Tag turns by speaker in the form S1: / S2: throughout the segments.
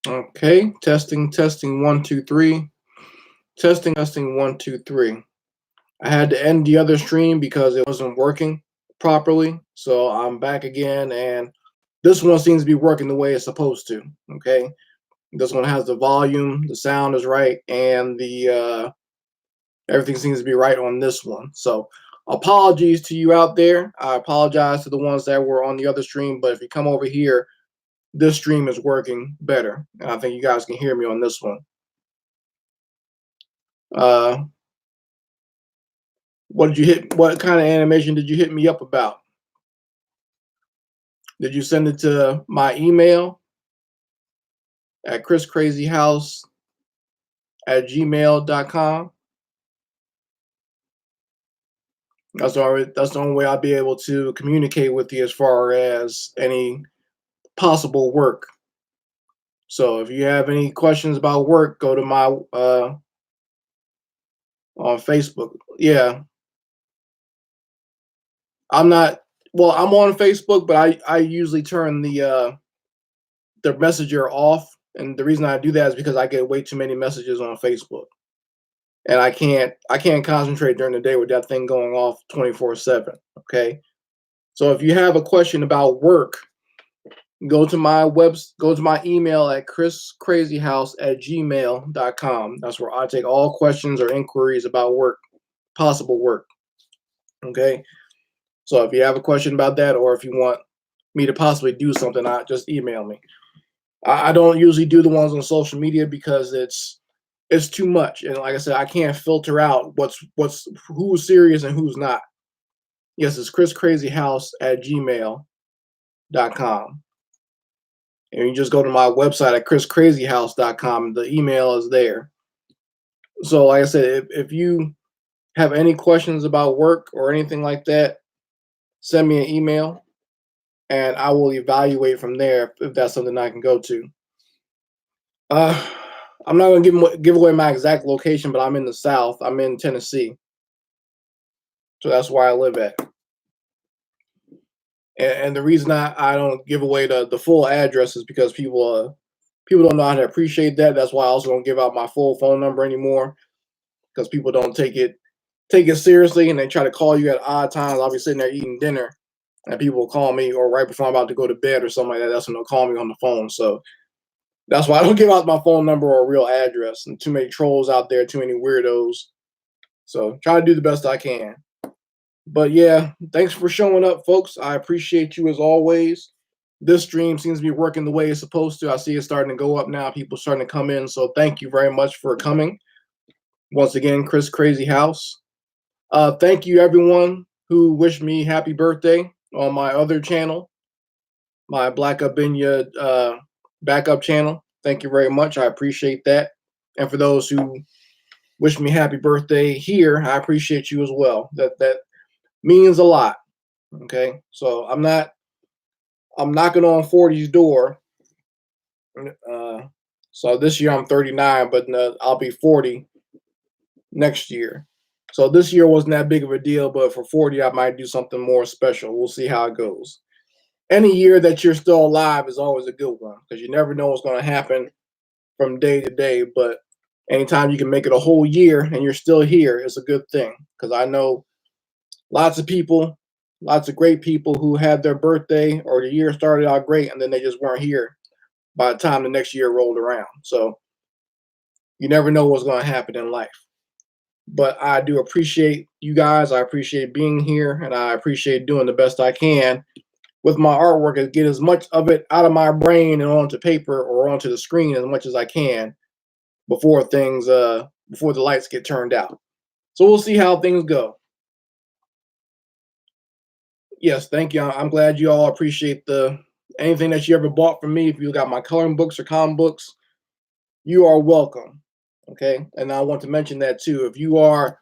S1: Okay, testing, 1, 2, 3. Testing, 1, 2, 3. I had to end the other stream because it wasn't working properly. So I'm back again, and this one seems to be working the way it's supposed to. Okay, this one has the volume, the sound is right, and the everything seems to be right on this one. So apologies to you out there. I apologize to the ones that were on the other stream, but if you come over here, this stream is working better. And I think you guys can hear me on this one. Uh, what did you hit? What kind of animation did you hit me up about? Did you send it to my email at chriscrazyhouse@gmail.com? That's the only way I'll be able to communicate with you as far as any possible work. So if you have any questions about work, go to my on Facebook. Yeah, I'm not. Well, I'm on Facebook, but I usually turn the messenger off, and the reason I do that is because I get way too many messages on Facebook, and I can't concentrate during the day with that thing going off 24/7. Okay, so if you have a question about work, go to my email at chriscrazyhouse@gmail.com. That's where I take all questions or inquiries about work, possible work. Okay, so if you have a question about that, or if you want me to possibly do something, just email me. I don't usually do the ones on social media because it's too much, and like I said, I can't filter out what's who's serious and who's not. Yes, it's chriscrazyhouse@gmail.com. And you just go to my website at chriscrazyhouse.com. The email is there. So, like I said, if you have any questions about work or anything like that, send me an email and I will evaluate from there if that's something I can go to. Uh, I'm not gonna give away my exact location, but I'm in the South. I'm in Tennessee, so that's where I live at. And the reason I don't give away the full address is because people don't know how to appreciate that. That's why I also don't give out my full phone number anymore because people don't take it seriously and they try to call you at odd times. I'll be sitting there eating dinner and people will call me, or right before I'm about to go to bed or something like that. That's when they'll call me on the phone. So that's why I don't give out my phone number or real address. And too many trolls out there, too many weirdos. So try to do the best I can. But yeah, thanks for showing up, folks. I appreciate you as always. This stream seems to be working the way it's supposed to. I see it starting to go up now. People starting to come in. So thank you very much for coming. Once again, Chris Crazy House. Thank you, everyone who wished me happy birthday on my other channel, my Black Abinya backup channel. Thank you very much. I appreciate that. And for those who wish me happy birthday here, I appreciate you as well. That means a lot. Okay, so I'm knocking on 40's door. Uh, so this year I'm 39, but I'll be 40 next year. So this year wasn't that big of a deal, but for 40, I might do something more special. We'll see how it goes. Any year that you're still alive is always a good one because you never know what's going to happen from day to day. But anytime you can make it a whole year and you're still here, it's a good thing because I know lots of people, lots of great people who had their birthday or the year started out great and then they just weren't here by the time the next year rolled around. So you never know what's going to happen in life. But I do appreciate you guys. I appreciate being here, and I appreciate doing the best I can with my artwork and get as much of it out of my brain and onto paper or onto the screen as much as I can before before the lights get turned out. So we'll see how things go. Yes, thank you. I'm glad you all appreciate the anything that you ever bought from me. If you got my coloring books or comic books, you are welcome. Okay, and I want to mention that too. If you want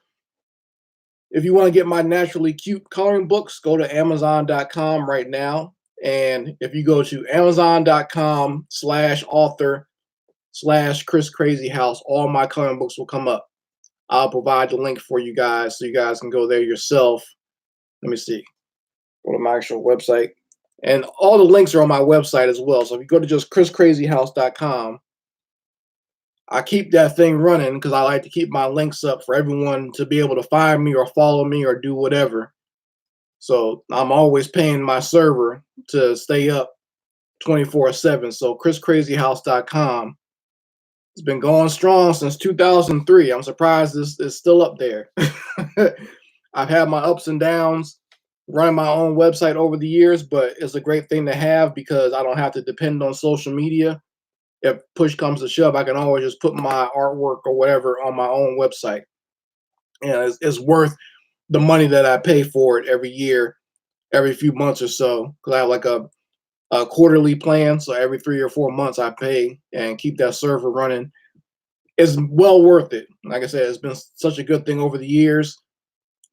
S1: to get my naturally cute coloring books, go to Amazon.com right now. And if you go to Amazon.com/author/Chris Crazy House, all my coloring books will come up. I'll provide the link for you guys so you guys can go there yourself. Let me see. Go to my actual website. And all the links are on my website as well. So if you go to just chriscrazyhouse.com, I keep that thing running because I like to keep my links up for everyone to be able to find me or follow me or do whatever. So I'm always paying my server to stay up 24/7. So chriscrazyhouse.com, it's been going strong since 2003. I'm surprised it's still up there. I've had my ups and downs running my own website over the years, but it's a great thing to have because I don't have to depend on social media. If push comes to shove, I can always just put my artwork or whatever on my own website. And it's worth the money that I pay for it every year, every few months or so, because I have like a quarterly plan. So every 3 or 4 months I pay and keep that server running. It's well worth it. Like I said, it's been such a good thing over the years.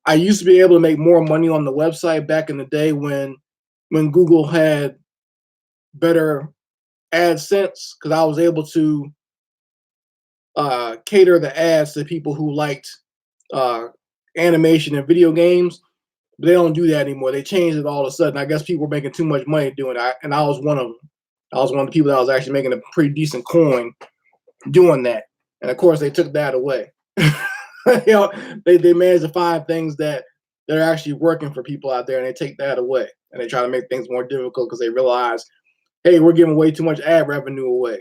S1: I used to be able to make more money on the website back in the day when Google had better AdSense because I was able to cater the ads to people who liked uh, animation and video games. But they don't do that anymore. They changed it all of a sudden. I guess people were making too much money doing it, and I was one of them. I was one of the people that was actually making a pretty decent coin doing that. And of course, they took that away. They managed to find things that are actually working for people out there, and they take that away, and they try to make things more difficult because they realize, hey, we're giving way too much ad revenue away.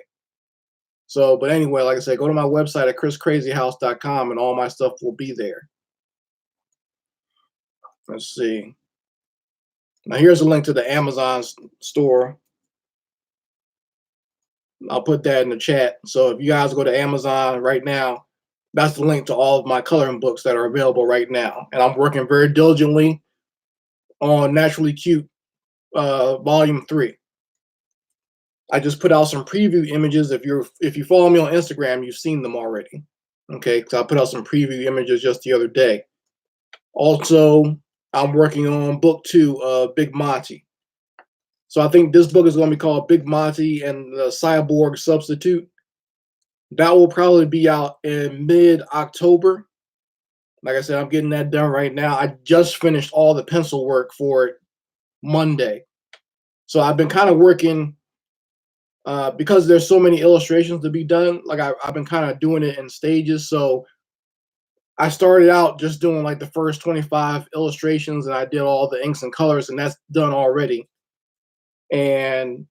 S1: So, but anyway, like I said, go to my website at chriscrazyhouse.com, and all my stuff will be there. Let's see. Now, here's a link to the Amazon store. I'll put that in the chat. So if you guys go to Amazon right now, that's the link to all of my coloring books that are available right now. And I'm working very diligently on Naturally Cute Volume 3. I just put out some preview images. If you follow me on Instagram, you've seen them already. Okay, because I put out some preview images just the other day. Also, I'm working on book 2 of Big Monty. So I think this book is going to be called Big Monty and the Cyborg Substitute. That will probably be out in mid-October. Like I said, I'm getting that done right now. I just finished all the pencil work for it Monday. So I've been kind of working because there's so many illustrations to be done. Like I've been kind of doing it in stages. So I started out just doing like the first 25 illustrations, and I did all the inks and colors, and that's done already. And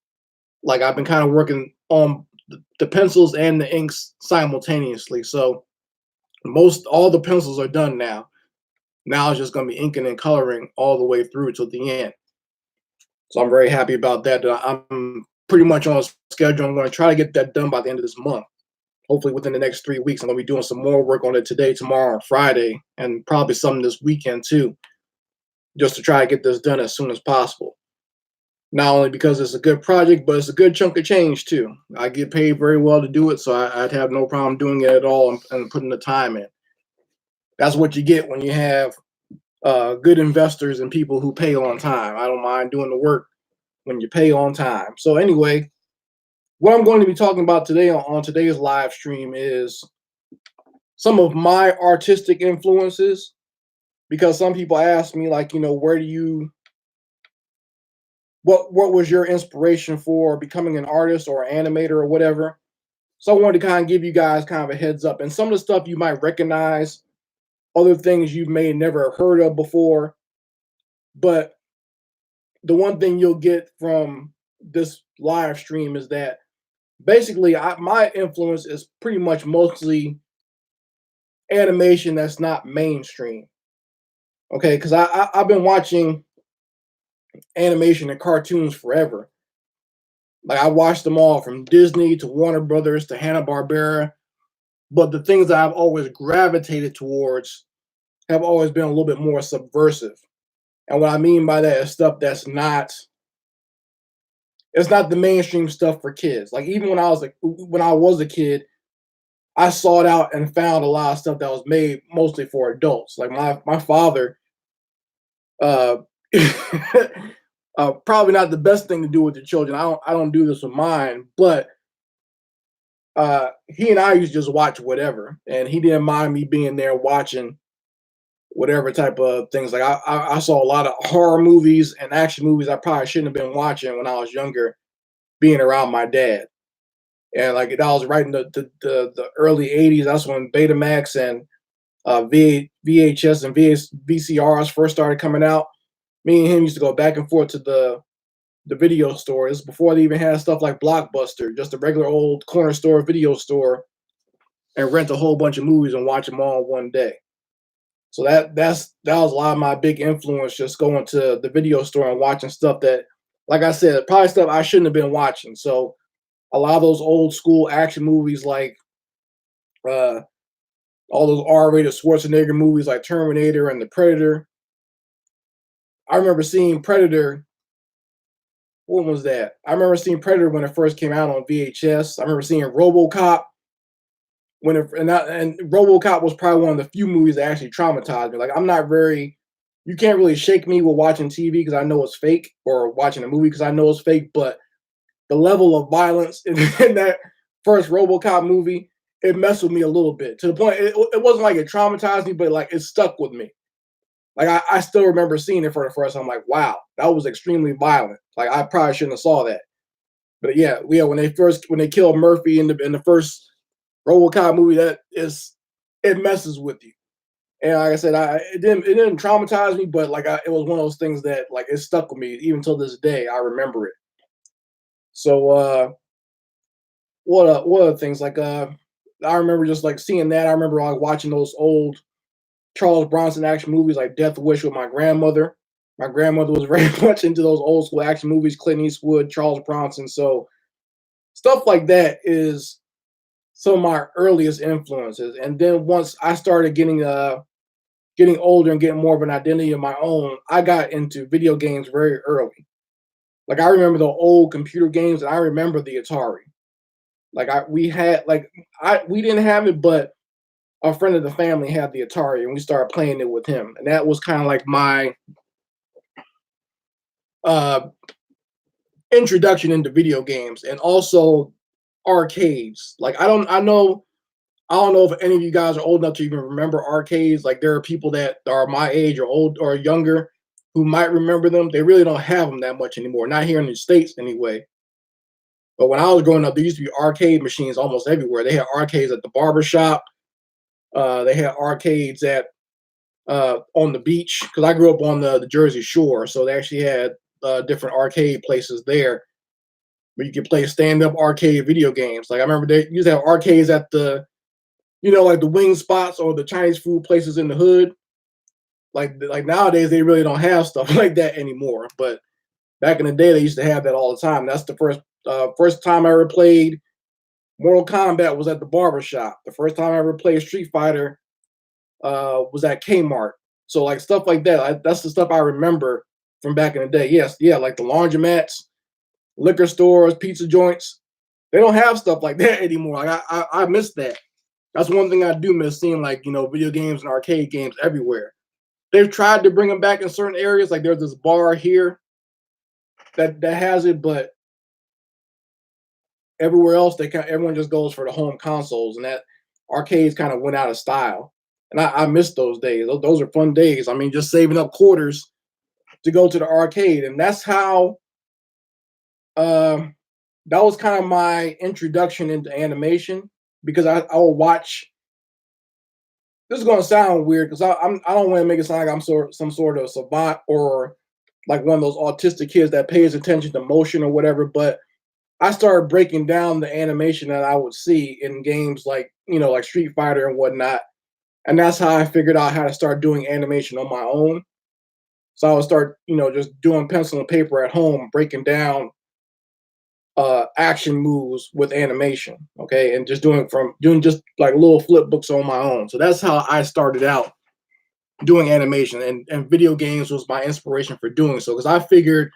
S1: like I've been kind of working on the pencils and the inks simultaneously. So most all the pencils are done now. Now it's just going to be inking and coloring all the way through till the end. So I'm very happy about that. I'm pretty much on schedule. I'm going to try to get that done by the end of this month. Hopefully within the next 3 weeks. I'm going to be doing some more work on it today, tomorrow, Friday, and probably some this weekend too, just to try to get this done as soon as possible. Not only because it's a good project, but it's a good chunk of change too. I get paid very well to do it, so I'd have no problem doing it at all and putting the time in. That's what you get when you have good investors and people who pay on time. I don't mind doing the work when you pay on time. So anyway, what I'm going to be talking about today on today's live stream is some of my artistic influences, because some people ask me, like, where do you what was your inspiration for becoming an artist or an animator or whatever? So I wanted to kind of give you guys kind of a heads up. And some of the stuff you might recognize, other things you may never have heard of before. But the one thing you'll get from this live stream is that basically my influence is pretty much mostly animation that's not mainstream. Okay, because I've been watching animation and cartoons forever. Like I watched them all from Disney to Warner Brothers to Hanna-Barbera. But the things that I've always gravitated towards have always been a little bit more subversive. And what I mean by that is stuff that's not it's not the mainstream stuff for kids. Like even when I was a kid, I sought out and found a lot of stuff that was made mostly for adults. Like my father, uh, probably not the best thing to do with the children. I don't do this with mine, but he and I used to just watch whatever, and he didn't mind me being there watching whatever type of things. Like I saw a lot of horror movies and action movies I probably shouldn't have been watching when I was younger, being around my dad. And like that was right in the early '80s. That's when Betamax and VHS and VCRs first started coming out. Me and him used to go back and forth to the video store. This is before they even had stuff like Blockbuster, just a regular old corner store video store, and rent a whole bunch of movies and watch them all in one day. So that was a lot of my big influence, just going to the video store and watching stuff that, like I said, probably stuff I shouldn't have been watching. So a lot of those old school action movies, like uh, all those R-rated Schwarzenegger movies, like Terminator and The Predator. I remember seeing Predator. When was that? I remember seeing Predator when it first came out on VHS. I remember seeing RoboCop when it, and RoboCop was probably one of the few movies that actually traumatized me. Like I'm not very, you can't really shake me with watching TV because I know it's fake, or watching a movie because I know it's fake. But the level of violence in that first RoboCop movie, it messed with me a little bit, to the point it wasn't like it traumatized me, but like it stuck with me. Like I still remember seeing it for the first time. I'm like, wow, that was extremely violent. Like I probably shouldn't have saw that. But yeah, when they killed Murphy in the first RoboCop movie, it messes with you. And like I said, it didn't traumatize me, but like it was one of those things that like it stuck with me even till this day. I remember it. So what other things like I remember just like seeing that. I remember like watching those old Charles Bronson action movies like Death Wish with my grandmother. My grandmother was very much into those old school action movies, Clint Eastwood, Charles Bronson. So stuff like that is some of my earliest influences. And then once I started getting older and getting more of an identity of my own, I got into video games very early. Like I remember the old computer games, and I remember the Atari. Like we didn't have it, but a friend of the family had the Atari, and we started playing it with him. And that was kind of like my uh, introduction into video games, and also arcades. Like I don't know if any of you guys are old enough to even remember arcades. Like there are people that are my age or old or younger who might remember them. They really don't have them that much anymore. Not here in the States anyway. But when I was growing up, there used to be arcade machines almost everywhere. They had arcades at the barber shop. They had arcades at on the beach, because I grew up on the Jersey Shore, so they actually had different arcade places there where you could play stand-up arcade video games. Like I remember they used to have arcades at the, like the wing spots or the Chinese food places in the hood. Like nowadays they really don't have stuff like that anymore. But back in the day they used to have that all the time. That's the first time I ever played Mortal Kombat was at the barber shop. The first time I ever played Street Fighter was at Kmart. So like stuff like that. That's the stuff I remember from back in the day. Yes, yeah, like the laundromats, liquor stores, pizza joints. They don't have stuff like that anymore. Like I miss that. That's one thing I do miss, seeing like video games and arcade games everywhere. They've tried to bring them back in certain areas. Like there's this bar here that has it, but everywhere else everyone just goes for the home consoles, and that arcades kind of went out of style. And I miss those days. Those are fun days. I mean, just saving up quarters to go to the arcade, and that's how. That was kind of my introduction into animation, because I will watch. This is gonna sound weird because I don't want to make it sound like I'm some sort of savant, or like one of those autistic kids that pays attention to motion or whatever. But I started breaking down the animation that I would see in games like like Street Fighter and whatnot, and that's how I figured out how to start doing animation on my own. So I would start just doing pencil and paper at home, breaking down action moves with animation, okay, and just doing just like little flip books on my own. So that's how I started out doing animation, and video games was my inspiration for doing so, because I figured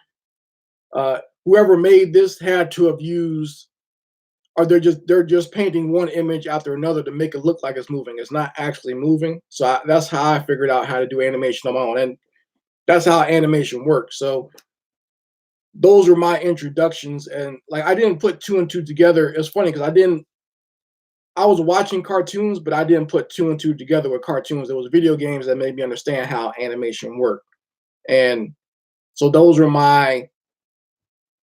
S1: whoever made this had to have used, or they're just painting one image after another to make it look like it's moving. It's not actually moving. So that's how I figured out how to do animation on my own, and that's how animation works. So those were my introductions, and like I didn't put two and two together. It's funny because I was watching cartoons, but I didn't put two and two together with cartoons. There was video games that made me understand how animation worked. And so those were my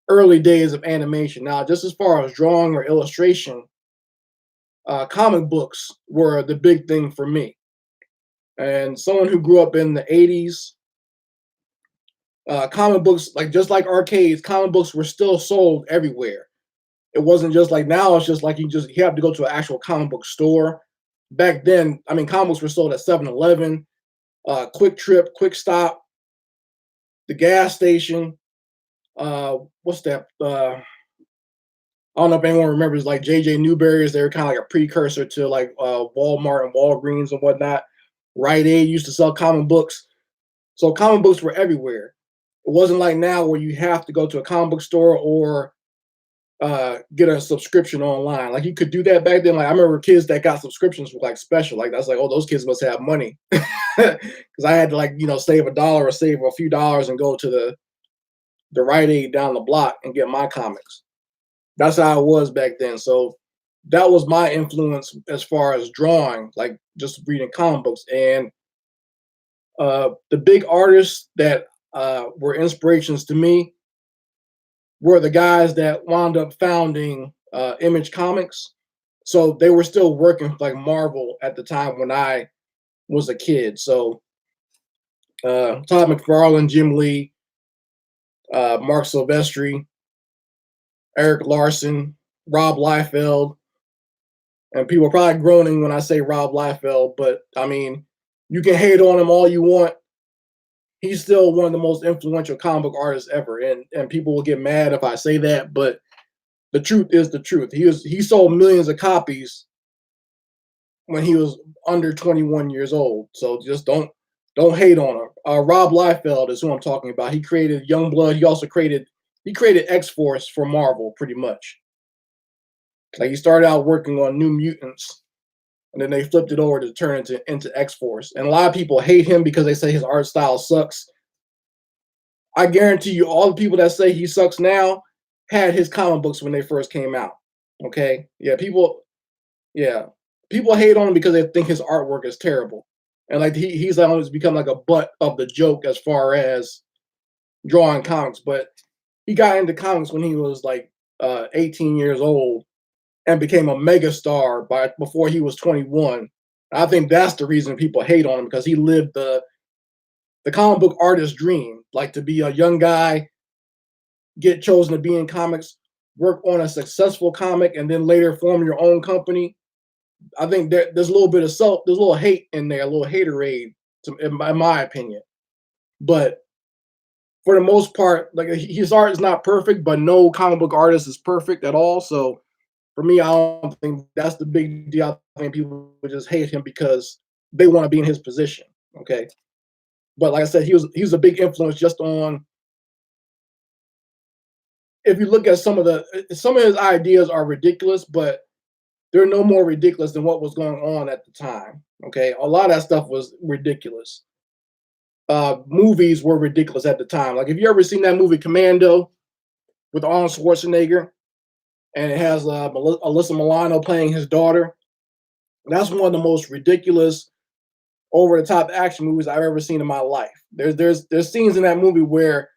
S1: early days of animation. Now, just as far as drawing or illustration, comic books were the big thing for me. And someone who grew up in the 80s, comic books, like just like arcades, comic books were still sold everywhere. It wasn't just like now, it's just like you have to go to an actual comic book store. Back then, I mean, comic books were sold at 7-Eleven, Quick Trip, Quick Stop, the gas station. What's that? I don't know if anyone remembers like JJ Newberry's. They were kind of like a precursor to like Walmart and Walgreens and whatnot. Rite Aid used to sell comic books. So comic books were everywhere. It wasn't like now where you have to go to a comic book store or get a subscription online. Like you could do that back then. Like I remember kids that got subscriptions were like special. Like that's like, oh, those kids must have money. Because I had to like, save $1 or save a few dollars and go to the Rite Aid down the block and get my comics. That's how it was back then. So that was my influence as far as drawing, like just reading comic books. And the big artists that were inspirations to me were the guys that wound up founding Image Comics. So they were still working like Marvel at the time when I was a kid. So Todd McFarlane, Jim Lee, Mark Silvestri, Eric Larson, Rob Liefeld, and people are probably groaning when I say Rob Liefeld, but I mean, you can hate on him all you want. He's still one of the most influential comic book artists ever, and people will get mad if I say that, but the truth is the truth. He sold millions of copies when he was under 21 years old. So just don't hate on him. Rob Liefeld is who I'm talking about. He created Youngblood. He also created X-Force for Marvel, pretty much. Like he started out working on New Mutants, and then they flipped it over to turn into X-Force. And a lot of people hate him because they say his art style sucks. I guarantee you, all the people that say he sucks now had his comic books when they first came out. Okay, people hate on him because they think his artwork is terrible, and like he's always become like a butt of the joke as far as drawing comics. But he got into comics when he was like 18 years old and became a mega star before he was 21. I think that's the reason people hate on him, because he lived the comic book artist dream, like to be a young guy, get chosen to be in comics, work on a successful comic, and then later form your own company. I think there's a little bit of there's a little hate in there, a little haterade, in my opinion. But for the most part, like his art is not perfect, but no comic book artist is perfect at all. So for me, I don't think that's the big deal. I think people just hate him because they want to be in his position. Okay, but like I said, he was a big influence just on. If you look at some of his ideas are ridiculous, but they're no more ridiculous than what was going on at the time. Okay, a lot of that stuff was ridiculous. Movies were ridiculous at the time. Like, have you ever seen that movie Commando with Arnold Schwarzenegger, and it has Alyssa Milano playing his daughter? That's one of the most ridiculous, over the top action movies I've ever seen in my life. There's scenes in that movie where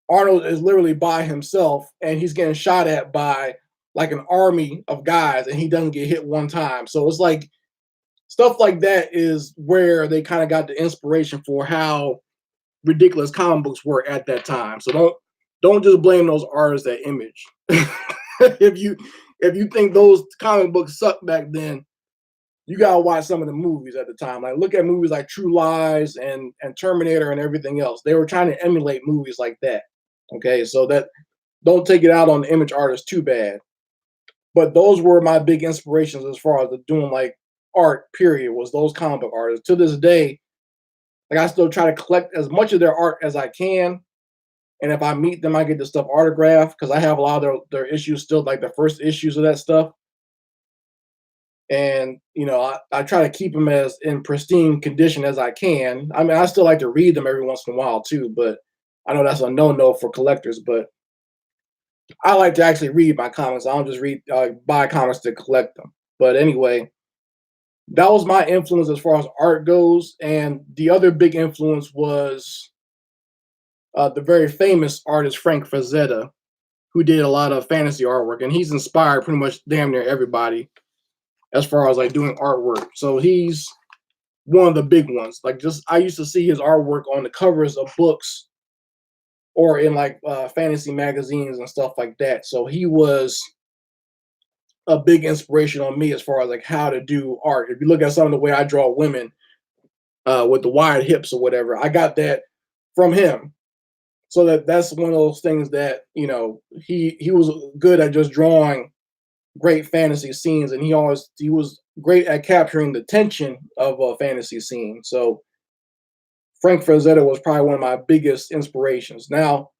S1: Arnold is literally by himself and he's getting shot at by like an army of guys, and he doesn't get hit one time. So it's like stuff like that is where they kind of got the inspiration for how ridiculous comic books were at that time. So don't just blame those artists at Image. if you think those comic books sucked back then, you gotta watch some of the movies at the time. Like look at movies like True Lies and Terminator and everything else. They were trying to emulate movies like that. Okay, so that don't take it out on the Image artists too bad. But those were my big inspirations as far as doing like art. Period, was those comic book artists. To this day, like I still try to collect as much of their art as I can. And if I meet them, I get the stuff autographed because I have a lot of their issues still, like the first issues of that stuff. And I try to keep them as in pristine condition as I can. I mean, I still like to read them every once in a while too, but I know that's a no-no for collectors. But I like to actually read my comics. I don't just buy comics to collect them. But anyway, that was my influence as far as art goes. And the other big influence was the very famous artist Frank Frazetta. who did a lot of fantasy artwork, and he's inspired pretty much damn near everybody as far as like doing artwork. So he's one of the big ones. Like just I used to see his artwork on the covers of books or in like fantasy magazines and stuff like that. So he was a big inspiration on me as far as like how to do art. If you look at some of the way I draw women with the wide hips or whatever, I got that from him. So that's one of those things that he was good at just drawing great fantasy scenes, and he was great at capturing the tension of a fantasy scene. So Frank Frazetta was probably one of my biggest inspirations. Now,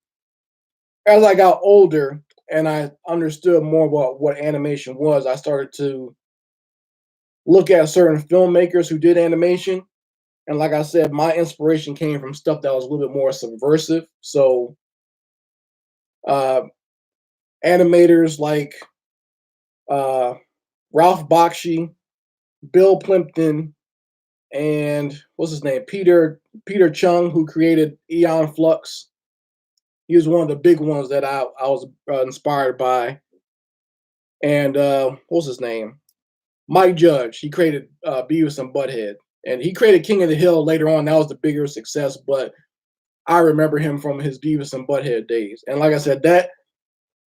S1: as I got older and I understood more about what animation was, I started to look at certain filmmakers who did animation. And like I said, my inspiration came from stuff that was a little bit more subversive. So uh, animators like uh, Ralph Bakshi, Bill Plimpton, and what's his name? Peter Chung, who created Eon Flux. He was one of the big ones that I was inspired by. And what's his name? Mike Judge. He created Beavis and Butthead, and he created King of the Hill later on. That was the bigger success, but I remember him from his Beavis and Butthead days. And like I said, that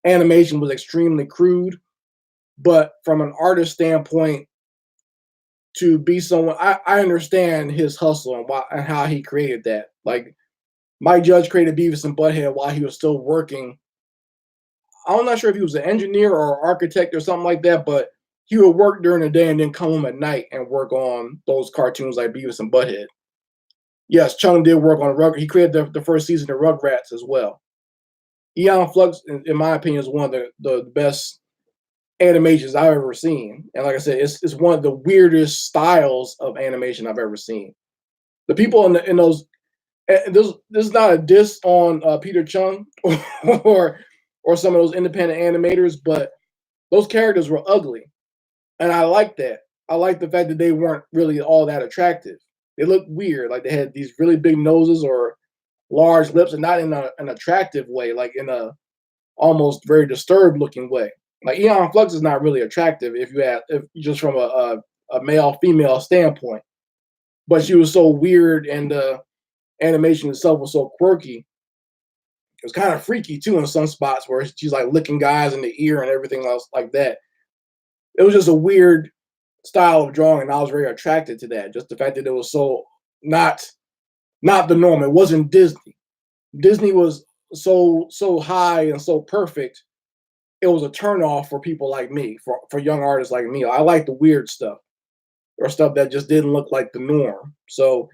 S1: animation was extremely crude, but from an artist standpoint, to be someone, I understand his hustle and why and how he created that. Like Mike Judge created Beavis and Butthead while he was still working. I'm not sure if he was an engineer or architect or something like that, but he would work during the day and then come home at night and work on those cartoons like Beavis and Butthead. Yes, Chung did work on Rug. He created the first season of Rugrats as well. Eon Flux, in my opinion, is one of the best animations I've ever seen. And like I said, it's one of the weirdest styles of animation I've ever seen. The people in those, this is not a diss on Peter Chung or some of those independent animators, but those characters were ugly, and I like that. I like the fact that they weren't really all that attractive. They looked weird, like they had these really big noses or large lips, and not in an attractive way, like in a almost very disturbed looking way. Like Eon Flux is not really attractive if just from a male female standpoint, but she was so weird, and the animation itself was so quirky. It was kind of freaky too in some spots where she's like licking guys in the ear and everything else like that. It was just a weird style of drawing, and I was very attracted to that. Just the fact that it was so not not the norm. It wasn't Disney. Disney was so high and so perfect. It was a turnoff for people like me, for young artists like me. I like the weird stuff or stuff that just didn't look like the norm. So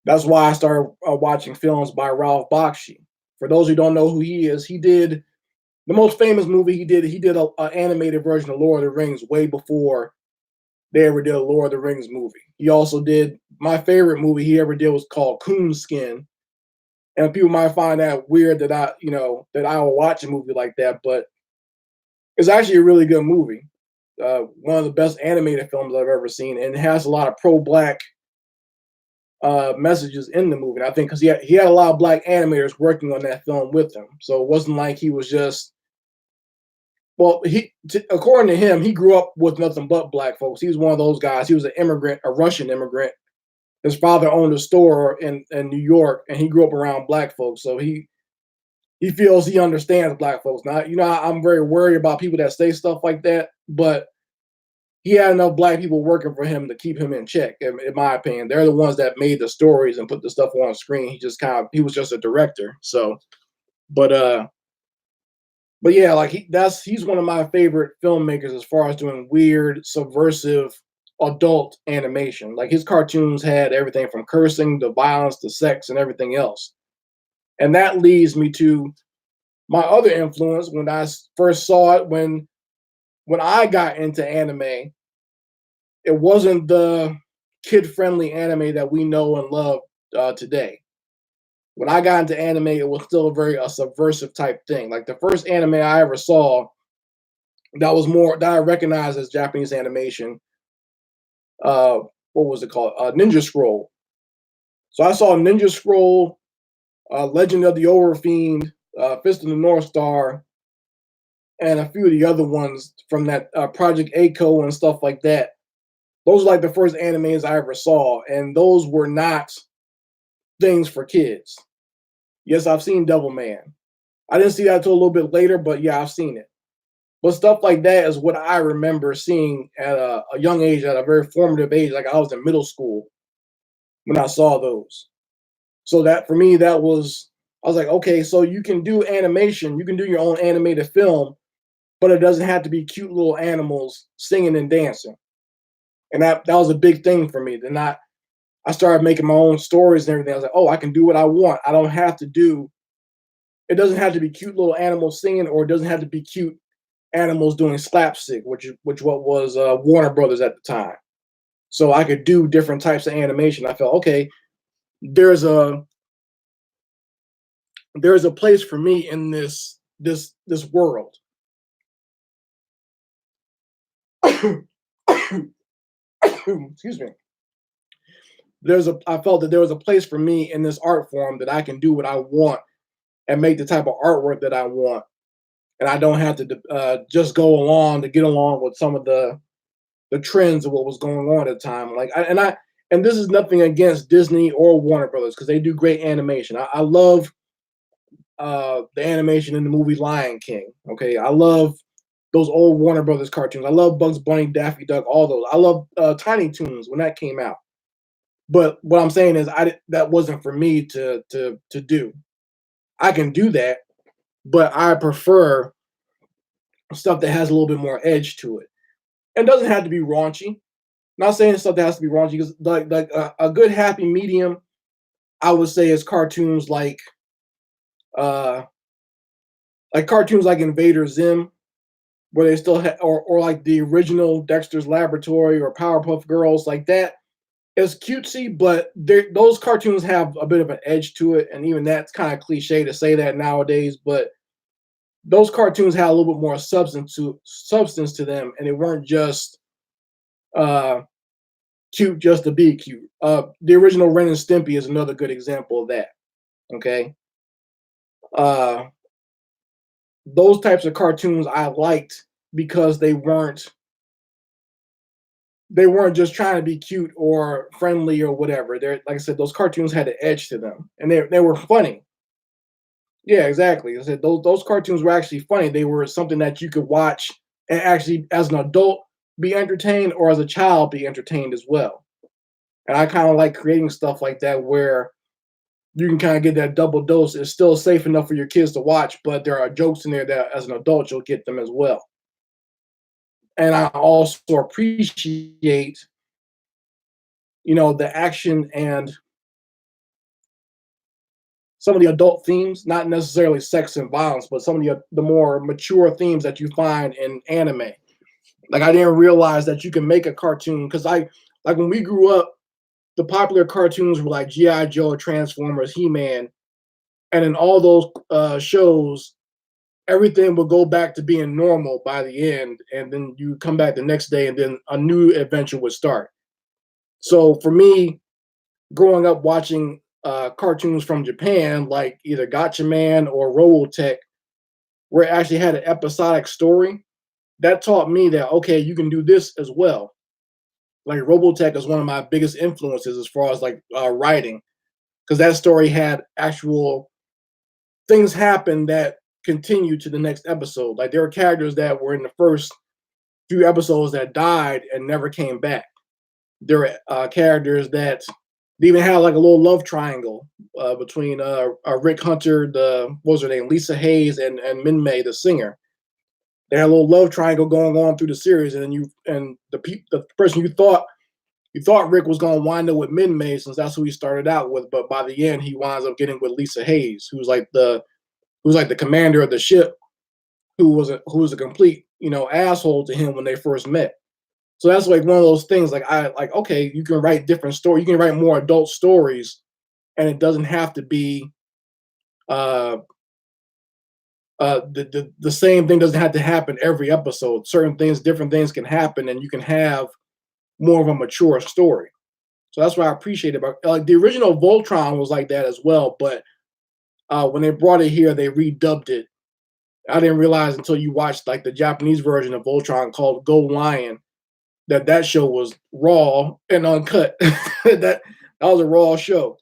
S1: that's why I started watching films by Ralph Bakshi. For those who don't know who he is, he did the most famous movie he did. He did a animated version of Lord of the Rings way before they ever did a Lord of the Rings movie. He also did my favorite movie he ever did was called Coonskin. And people might find that weird that I will watch a movie like that, but it's actually a really good movie. One of the best animated films I've ever seen, and it has a lot of pro-black messages in the movie. And I think because he had a lot of black animators working on that film with him, so it wasn't like he was just according to him, he grew up with nothing but black folks. He was one of those guys. He was an immigrant, a Russian immigrant. His father owned a store in New York, and he grew up around black folks. So he feels he understands black folks. Now, I'm very worried about people that say stuff like that, but he had enough black people working for him to keep him in check. In my opinion, they're the ones that made the stories and put the stuff on screen. He was just a director. So, but yeah, like he's one of my favorite filmmakers as far as doing weird, subversive, adult animation. Like his cartoons had everything from cursing to violence to sex and everything else. And that leads me to my other influence when I first saw it when I got into anime. It wasn't the kid-friendly anime that we know and love today. When I got into anime, it was still a subversive type thing. Like the first anime I ever saw that I recognized as Japanese animation. What was it called? Ninja Scroll. So I saw Ninja Scroll, Legend of the Overfiend, Fist of the North Star, and a few of the other ones from that Project A-ko and stuff like that. Those are like the first animes I ever saw, and those were not things for kids. Yes, I've seen Devilman. I didn't see that until a little bit later, but yeah, I've seen it. But stuff like that is what I remember seeing at a young age, at a very formative age, like I was in middle school when I saw those. So that for me, that was I was like, okay, so you can do animation, you can do your own animated film, but it doesn't have to be cute little animals singing and dancing. And that was a big thing for me. Then I started making my own stories and everything. I was like, oh, I can do what I want. I don't have to do. It doesn't have to be cute little animals singing, or it doesn't have to be cute animals doing slapstick, which what was Warner Brothers at the time. So I could do different types of animation. I felt okay. There's a there's a place for me in this world. Excuse me. I felt that there was a place for me in this art form that I can do what I want and make the type of artwork that I want, and I don't have to just go along to get along with some of the trends of what was going on at the time. And this is nothing against Disney or Warner Brothers because they do great animation. I love the animation in the movie Lion King. Okay, I love those old Warner Brothers cartoons. I love Bugs Bunny, Daffy Duck, all those. I love Tiny Toons when that came out. But what I'm saying is, that wasn't for me to do. I can do that, but I prefer stuff that has a little bit more edge to it. It doesn't have to be raunchy. Not saying stuff that has to be raunchy because a good happy medium, I would say, is cartoons uh like cartoons like Invader Zim, where they still or like the original Dexter's Laboratory or Powerpuff Girls, like that. It's cutesy, but those cartoons have a bit of an edge to it, and even that's kind of cliche to say that nowadays. But those cartoons had a little bit more substance to them, and they weren't just uh, cute just to be cute. The original Ren and Stimpy is another good example of that. Okay, uh, those types of cartoons I liked because they weren't just trying to be cute or friendly or whatever. They're like I said, those cartoons had an edge to them, and they were funny. Yeah, exactly. I said those cartoons were actually funny. They were something that you could watch and actually, as an adult, be entertained, or as a child, be entertained as well. And I kind of like creating stuff like that where you can kind of get that double dose. It's still safe enough for your kids to watch, but there are jokes in there that, as an adult, you'll get them as well. And I also appreciate, the action and some of the adult themes, not necessarily sex and violence, but some of the more mature themes that you find in anime. Like I didn't realize that you can make a cartoon because I like when we grew up, the popular cartoons were like GI Joe, Transformers, He Man, and in all those shows, everything would go back to being normal by the end, and then you come back the next day, and then a new adventure would start. So for me, growing up watching cartoons from Japan, like either Gotcha Man or Robotech, where it actually had an episodic story, that taught me that okay, you can do this as well. Like Robotech is one of my biggest influences as far as like writing, because that story had actual things happen that continue to the next episode. Like there were characters that were in the first few episodes that died and never came back. There were characters that they even had like a little love triangle between Rick Hunter, what was her name, Lisa Hayes, and Min May, the singer. They had a little love triangle going on through the series, and then the person you thought Rick was going to wind up with Min May since that's who he started out with, but by the end he winds up getting with Lisa Hayes, who's like the commander of the ship, who was a complete asshole to him when they first met. So that's like one of those things. Like I like okay, you can write different stories, you can write more adult stories, and it doesn't have to be uh the same thing doesn't have to happen every episode. Certain things, different things can happen, and you can have more of a mature story. So that's what I appreciate about like the original Voltron was like that as well, but when they brought it here, they redubbed it I didn't realize until you watched like the Japanese version of Voltron called Go Lion that that show was raw and uncut. that was a raw show.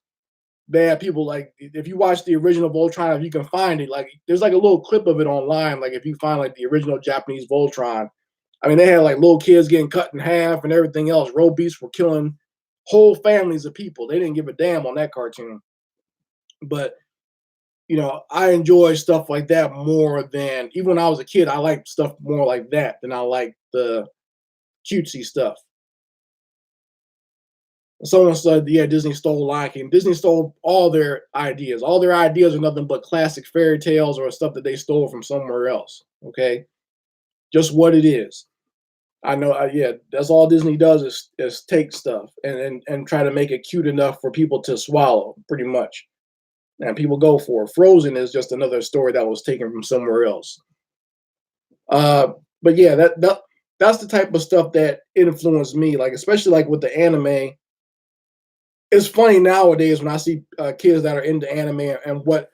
S1: They had people like if you watch the original Voltron, if you can find it, like there's like a little clip of it online. Like if you find like the original Japanese Voltron, I mean they had like little kids getting cut in half and everything else. Road beasts were killing whole families of people. They didn't give a damn on that cartoon. But I enjoy stuff like that more than even when I was a kid. I liked stuff more like that than I like the cutesy stuff. Someone said, "Yeah, Disney stole Lion King." Disney stole all their ideas. All their ideas are nothing but classic fairy tales or stuff that they stole from somewhere else. Okay, just what it is. I know. Yeah, that's all Disney does is take stuff and try to make it cute enough for people to swallow, pretty much. And people go for it. Frozen is just another story that was taken from somewhere else. But yeah, that's the type of stuff that influenced me. Like especially like with the anime. It's funny nowadays when I see kids that are into anime and what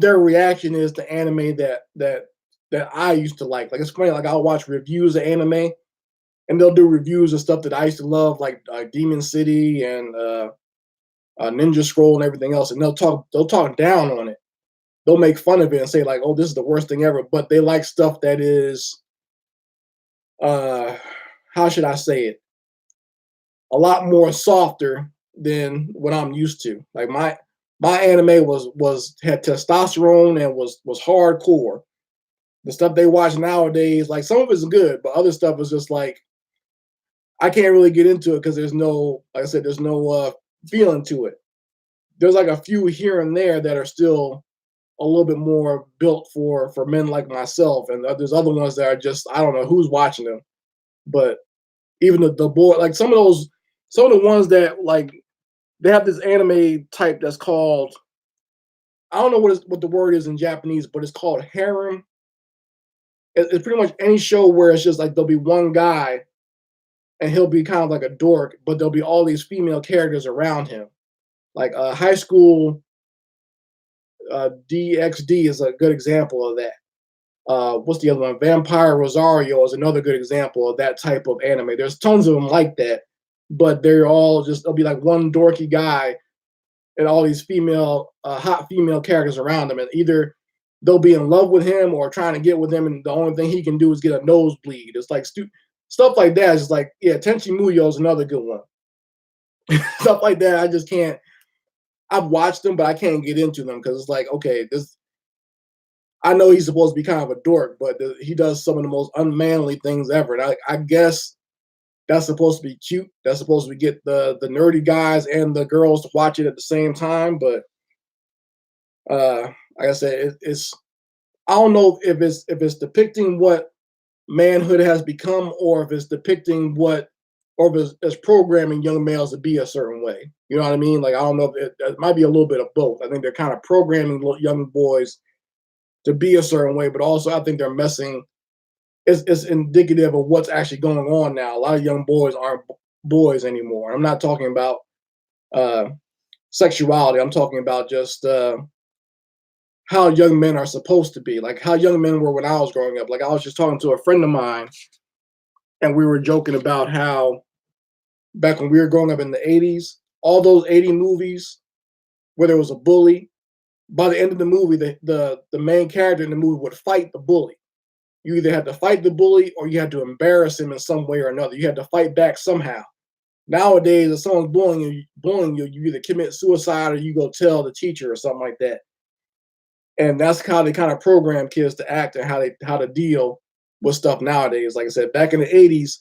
S1: their reaction is to anime that I used to like. Like it's funny. Like I'll watch reviews of anime and they'll do reviews of stuff that I used to love, like Demon City and Ninja Scroll and everything else, and they'll talk down on it. They'll make fun of it and say like, "Oh, this is the worst thing ever." But they like stuff that is, uh, how should I say it? A lot more softer than what I'm used to. Like my anime was had testosterone and was hardcore. The stuff they watch nowadays, like some of it's good, but other stuff is just like I can't really get into it because there's no, like I said, there's no feeling to it. There's like a few here and there that are still a little bit more built for men like myself, and there's other ones that are just I don't know who's watching them, but even the boy like some of the ones that like they have this anime type that's called I don't know what the word is in Japanese, but it's called harem. It's pretty much any show where it's just like there'll be one guy and he'll be kind of like a dork, but there'll be all these female characters around him. Like High School DxD is a good example of that. What's the other one? Vampire Rosario is another good example of that type of anime. There's tons of them like that, but they're all just they'll be like one dorky guy and all these hot female characters around him, and either they'll be in love with him or trying to get with him, and the only thing he can do is get a nosebleed. It's like stuff like that. It's like yeah, Tenchi Muyo is another good one. Stuff like that. I just can't. I've watched them, but I can't get into them because it's like okay, this I know he's supposed to be kind of a dork, but he does some of the most unmanly things ever. And I guess that's supposed to be cute. That's supposed to get the nerdy guys and the girls to watch it at the same time. But like I said, it's I don't know if it's depicting what manhood has become, or if it's depicting or if it's programming young males to be a certain way. You know what I mean? Like I don't know if it might be a little bit of both. I think they're kind of programming young boys to be a certain way, but also I think they're messing. It's indicative of what's actually going on now. A lot of young boys aren't boys anymore. I'm not talking about uh, sexuality. I'm talking about just how young men are supposed to be, like how young men were when I was growing up. Like I was just talking to a friend of mine, and we were joking about how back when we were growing up in the '80s, all those '80 movies where there was a bully. By the end of the movie, the main character in the movie would fight the bully. You either had to fight the bully or you had to embarrass him in some way or another. You had to fight back somehow. Nowadays, if someone's bullying you, you either commit suicide or you go tell the teacher or something like that. And that's how they kind of program kids to act and how to deal with stuff nowadays. Like I said, back in the '80s,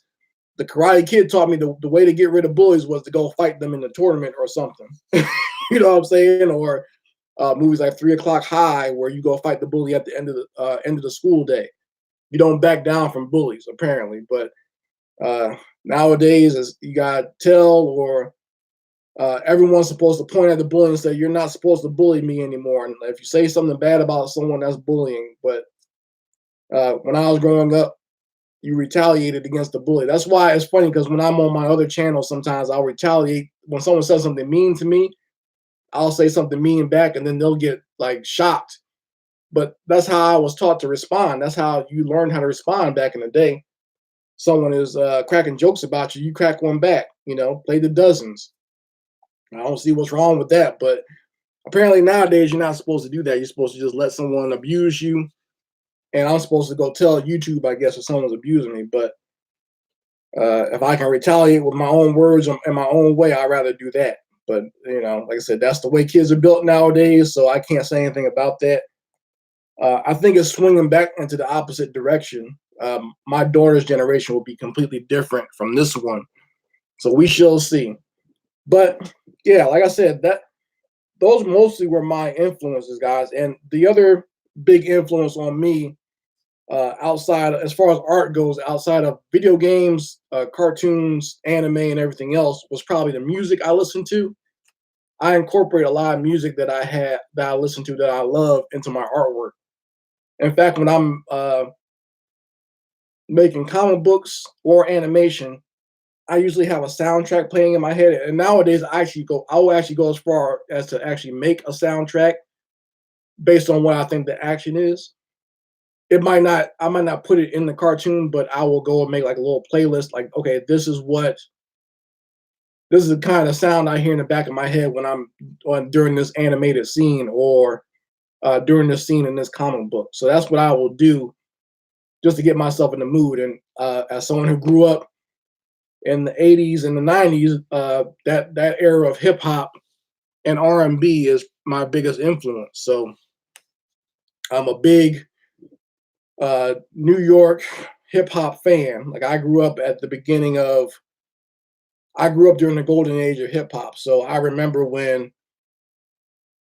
S1: the Karate Kid taught me the way to get rid of bullies was to go fight them in the tournament or something. You know what I'm saying? Or movies like 3 O'clock High, where you go fight the bully at the end of the school day. You don't back down from bullies, apparently. But nowadays, as you got tell or everyone's supposed to point at the bully and say, "You're not supposed to bully me anymore." And if you say something bad about someone, that's bullying. But when I was growing up, you retaliated against the bully. That's why it's funny because when I'm on my other channel, sometimes I'll retaliate when someone says something mean to me. I'll say something mean back, and then they'll get like shocked but that's how I was taught to respond. That's how you learned how to respond back in the day. Someone is cracking jokes about you, you crack one back. Play the dozens. I don't see what's wrong with that, but apparently nowadays you're not supposed to do that. You're supposed to just let someone abuse you, and I'm supposed to go tell YouTube, I guess, if someone's abusing me. But if I can retaliate with my own words in my own way, I'd rather do that. But like I said, that's the way kids are built nowadays, so I can't say anything about that. I think it's swinging back into the opposite direction. My daughter's generation will be completely different from this one, so we shall see. But yeah, like I said, those mostly were my influences, guys. And the other big influence on me, outside as far as art goes, outside of video games, cartoons, anime, and everything else, was probably the music I listened to. I incorporate a lot of music that I listen to that I love into my artwork. In fact, when I'm making comic books or animation, I usually have a soundtrack playing in my head. And nowadays, I will actually go as far as to actually make a soundtrack based on what I think the action is. I might not put it in the cartoon, but I will go and make like a little playlist. Like, okay, this is the kind of sound I hear in the back of my head when I'm during this animated scene, or during this scene in this comic book. So that's what I will do just to get myself in the mood. And as someone who grew up in the '80s and the '90s, that era of hip hop and R&B is my biggest influence. So I'm a big New York hip hop fan. Like I grew up during the golden age of hip hop. So I remember when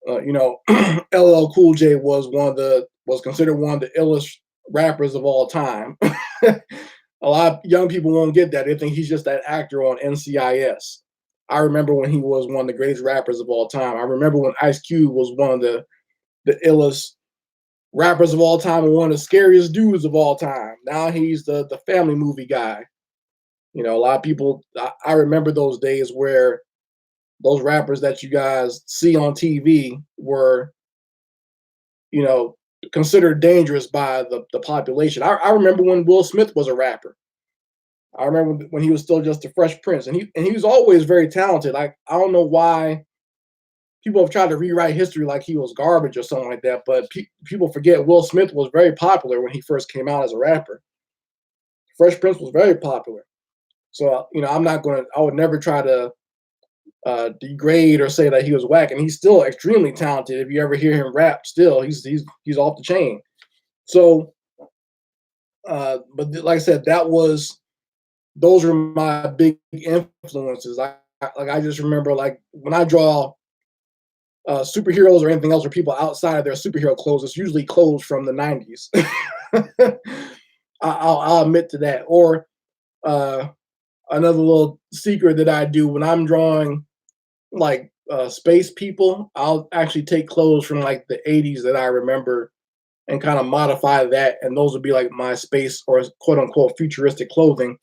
S1: LL Cool J was considered one of the illest rappers of all time. A lot of young people won't get that. They think he's just that actor on NCIS. I remember when he was one of the greatest rappers of all time. I remember when Ice Cube was one of the illest rappers of all time and one of the scariest dudes of all time. Now he's the family movie guy. A lot of people. I remember those days where those rappers that you guys see on TV were, you know, considered dangerous by the population. I remember when Will Smith was a rapper. I remember when he was still just a Fresh Prince, and he was always very talented. Like, I don't know why people have tried to rewrite history like he was garbage or something like that, but people forget Will Smith was very popular when he first came out as a rapper. Fresh Prince was very popular. So, I would never try to degrade or say that he was whack, and he's still extremely talented. If you ever hear him rap, still he's off the chain. So, but like I said, those are my big influences. I just remember, like, when I draw superheroes or anything else, or people outside of their superhero clothes, it's usually clothes from the '90s. I'll admit to that. Or another little secret that I do when I'm drawing, like, space people, I'll actually take clothes from like the '80s that I remember and kind of modify that, and those would be like my space or quote unquote futuristic clothing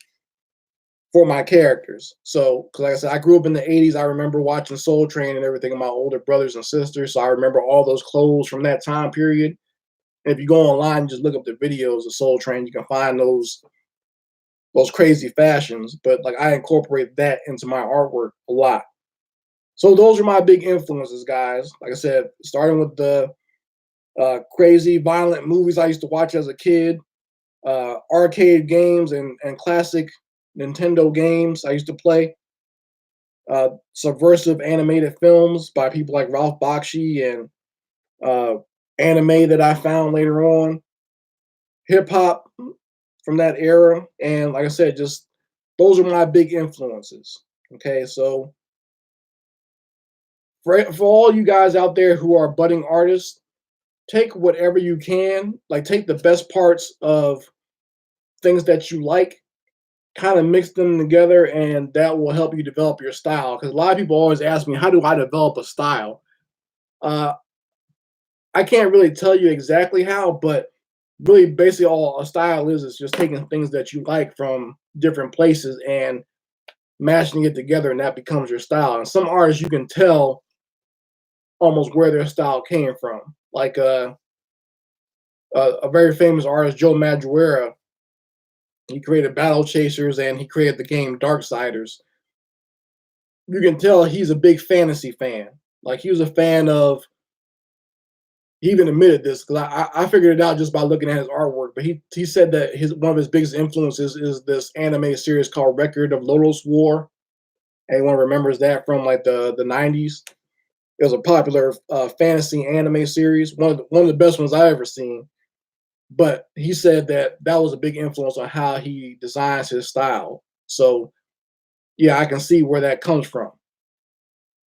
S1: for my characters. So, because like I said, I grew up in the '80s. I remember watching Soul Train and everything with my older brothers and sisters. So I remember all those clothes from that time period. And if you go online and just look up the videos of Soul Train, you can find those crazy fashions. But like, I incorporate that into my artwork a lot. So those are my big influences, guys. Like I said, starting with the crazy, violent movies I used to watch as a kid, arcade games and classic Nintendo games I used to play, subversive animated films by people like Ralph Bakshi, and anime that I found later on, hip hop from that era, and like I said, just those are my big influences. Okay, so for all you guys out there who are budding artists, take whatever you can, like take the best parts of things that you like, kind of mix them together, and that will help you develop your style. Because a lot of people always ask me, how do I develop a style? Uh, I can't really tell you exactly how, but really basically all a style is just taking things that you like from different places and mashing it together, and that becomes your style. And some artists, you can tell almost where their style came from. Like a very famous artist, Joe Madureira. He created Battle Chasers and he created the game Darksiders. You can tell he's a big fantasy fan. Like he was a fan of. He even admitted this because I figured it out just by looking at his artwork. But he said that his one of his biggest influences is this anime series called Record of Lodoss War. Anyone remembers that from like the 90s? It was a popular fantasy anime series, one of the best ones I ever seen. But he said that that was a big influence on how he designs his style. So yeah, I can see where that comes from.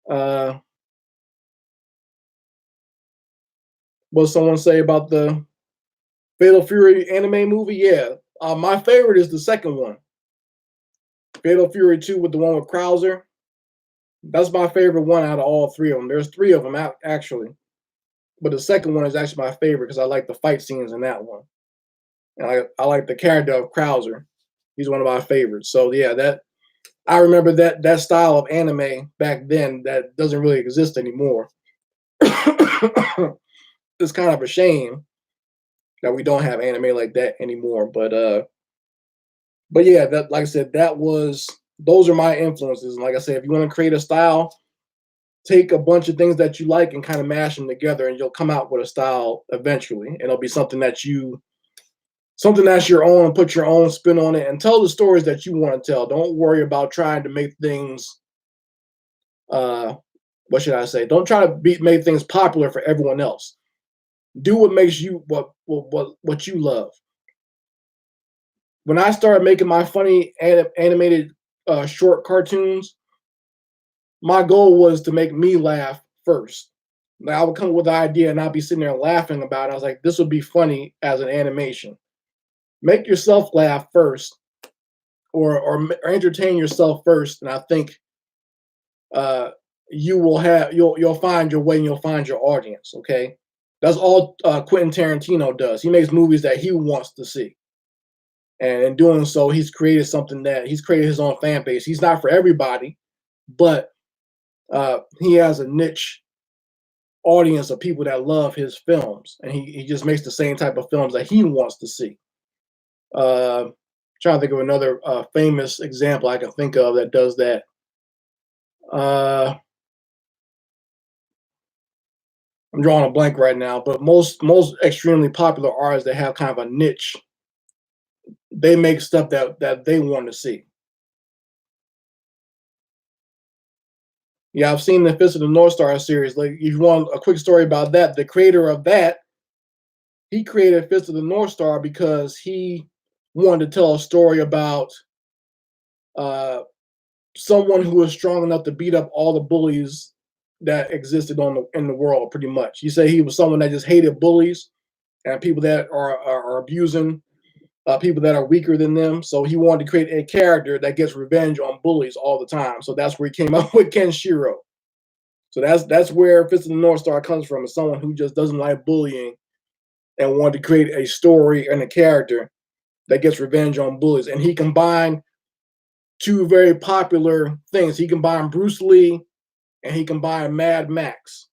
S1: Uh, what does someone say about the Fatal Fury anime movie? Yeah, my favorite is the second one, Fatal Fury 2 with the one with Krauser. That's my favorite one out of all three of them. There's three of them actually, but the second one is actually my favorite because I like the fight scenes in that one. And I like the character of Krauser. He's one of my favorites. So yeah, that I remember that style of anime back then that doesn't really exist anymore. It's kind of a shame that we don't have anime like that anymore. But yeah, that like I said, those are my influences. And like I said, if you want to create a style, take a bunch of things that you like and kind of mash them together, and you'll come out with a style eventually. And it'll be something that's your own, put your own spin on it, and tell the stories that you want to tell. Don't worry about trying to make things. What should I say? Don't try to make things popular for everyone else. Do what makes you what you love. When I started making my funny animated short cartoons, my goal was to make me laugh first. Like I would come up with the idea and I'd be sitting there laughing about it. I was like, this would be funny as an animation. Make yourself laugh first, or entertain yourself first, and I think uh, you'll find your way and you'll find your audience. Okay, that's all Quentin Tarantino does. He makes movies that he wants to see, and in doing so, he's created something that he's created his own fan base. He's not for everybody, but he has a niche audience of people that love his films, and he just makes the same type of films that he wants to see. Uh, Trying to think of another famous example I can think of that does that. Uh, I'm drawing a blank right now, but most extremely popular artists that have kind of a niche, they make stuff that they want to see. Yeah, I've seen the Fist of the North Star series. Like, if you want a quick story about that, the creator of that, he created Fist of the North Star because he wanted to tell a story about uh, someone who was strong enough to beat up all the bullies that existed in the world. Pretty much, you say he was someone that just hated bullies and people that are abusing people that are weaker than them. So he wanted to create a character that gets revenge on bullies all the time. So that's where he came up with Kenshiro. So that's where Fist of the North Star comes from. Is someone who just doesn't like bullying and wanted to create a story and a character that gets revenge on bullies. And he combined two very popular things. He combined Bruce Lee and he combined Mad Max.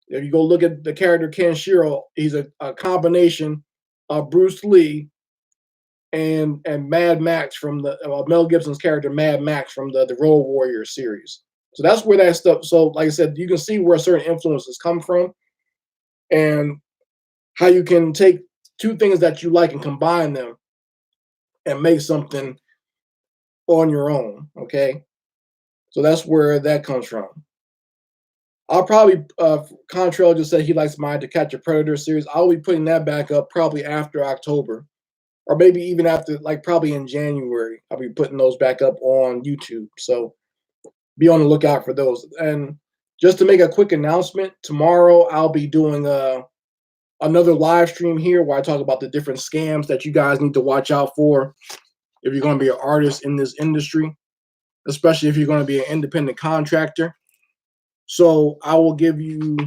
S1: If you go look at the character Kenshiro, he's a combination of Bruce Lee and Mad Max from the Mel Gibson's character Mad Max from the Road Warrior series. So that's where that stuff. So like I said, you can see where certain influences come from, and how you can take two things that you like and combine them and make something on your own. Okay, so that's where that comes from. I'll probably Contrail just said he likes mine To Catch a Predator series. I'll be putting that back up probably after October, or maybe even after, like probably in January. I'll be putting those back up on YouTube. So be on the lookout for those. And just to make a quick announcement, tomorrow I'll be doing another live stream here where I talk about the different scams that you guys need to watch out for if you're going to be an artist in this industry, especially if you're going to be an independent contractor. So I will give you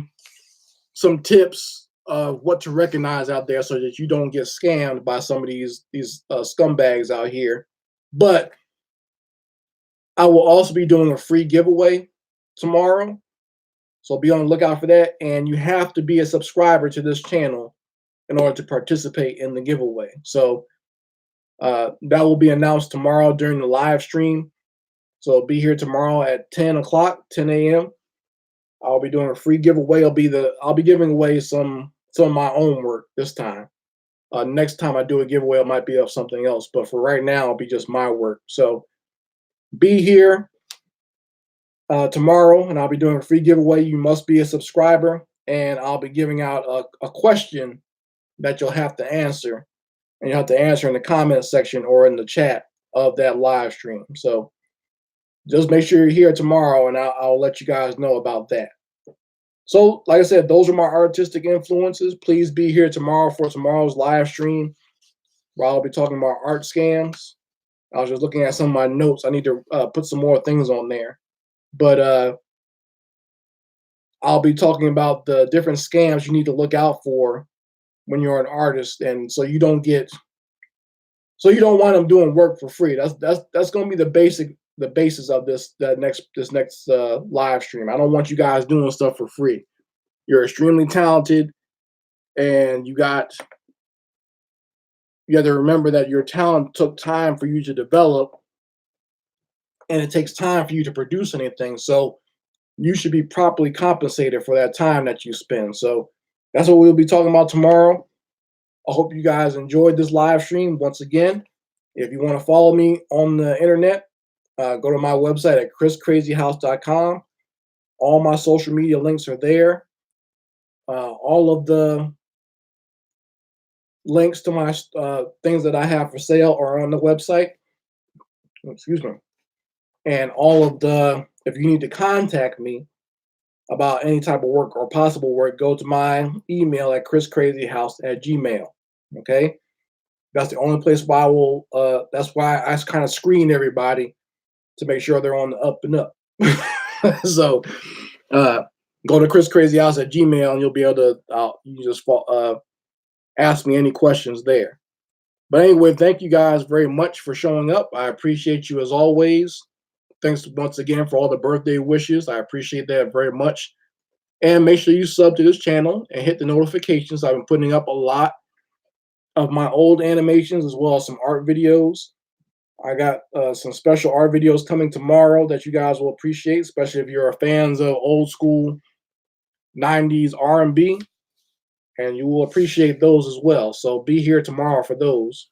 S1: some tips of what to recognize out there so that you don't get scammed by some of these scumbags out here. But I will also be doing a free giveaway tomorrow. So be on the lookout for that. And you have to be a subscriber to this channel in order to participate in the giveaway. So that will be announced tomorrow during the live stream. So be here tomorrow at 10 o'clock, 10 a.m. I'll be doing a free giveaway. I'll be giving away some of my own work this time. Next time I do a giveaway, it might be of something else, but for right now, it'll be just my work. So be here tomorrow, and I'll be doing a free giveaway. You must be a subscriber, and I'll be giving out a question that you'll have to answer, and you'll have to answer in the comment section or in the chat of that live stream. So just make sure you're here tomorrow, and I'll let you guys know about that. So, like I said, those are my artistic influences. Please be here tomorrow for tomorrow's live stream, where I'll be talking about art scams. I was just looking at some of my notes. I need to put some more things on there. But I'll be talking about the different scams you need to look out for when you're an artist, and so you don't wind up doing work for free. That's going to be the basis of this next live stream. I don't want you guys doing stuff for free. You're extremely talented, and you have to remember that your talent took time for you to develop, and it takes time for you to produce anything. So you should be properly compensated for that time that you spend. So that's what we'll be talking about tomorrow. I hope you guys enjoyed this live stream. Once again, if you want to follow me on the internet, go to my website at chriscrazyhouse.com. All my social media links are there. All of the links to my things that I have for sale are on the website. Excuse me. And if you need to contact me about any type of work or possible work, go to my email at chriscrazyhouse@gmail. Okay? That's the only place where that's why I kind of screen everybody to make sure they're on the up and up. So go to chriscrazyhouse@gmail, and you'll be able to you just ask me any questions there. But anyway, thank you guys very much for showing up. I appreciate you as always. Thanks once again for all the birthday wishes. I appreciate that very much. And make sure you sub to this channel and hit the notifications. I've been putting up a lot of my old animations as well as some art videos. I got some special art videos coming tomorrow that you guys will appreciate, especially if you're fans of old school 90s R&B, and you will appreciate those as well. So be here tomorrow for those.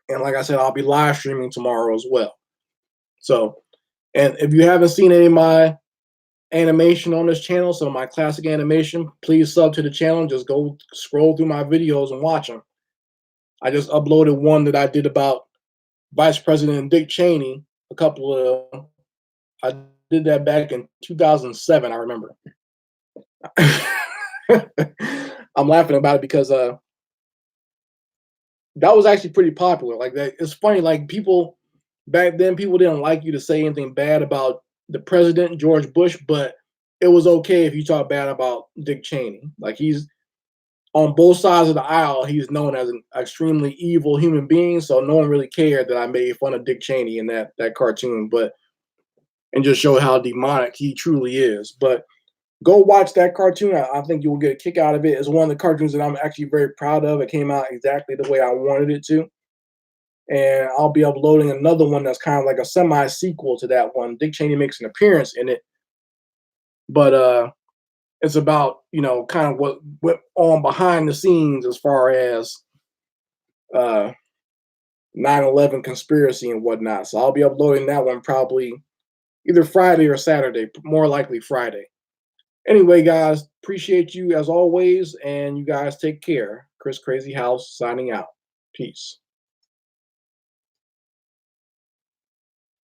S1: And like I said, I'll be live streaming tomorrow as well. So, and if you haven't seen any of my animation on this channel, some of my classic animation, please sub to the channel. Just go scroll through my videos and watch them. I just uploaded one that I did about Vice President Dick Cheney. I did that back in 2007, I remember. I'm laughing about it because that was actually pretty popular. Like that, it's funny. Like people back then, people didn't like you to say anything bad about the president, George Bush, but it was okay if you talk bad about Dick Cheney. Like he's on both sides of the aisle. He's known as an extremely evil human being, so no one really cared that I made fun of Dick Cheney in that cartoon, and just show how demonic he truly is. But go watch that cartoon. I think you will get a kick out of it. It's one of the cartoons that I'm actually very proud of. It came out exactly the way I wanted it to. And I'll be uploading another one that's kind of like a semi-sequel to that one. Dick Cheney makes an appearance in it. But it's about, kind of what went on behind the scenes as far as 9/11 conspiracy and whatnot. So I'll be uploading that one probably either Friday or Saturday, more likely Friday. Anyway, guys, appreciate you as always, and you guys take care. Chris Crazy House signing out. Peace.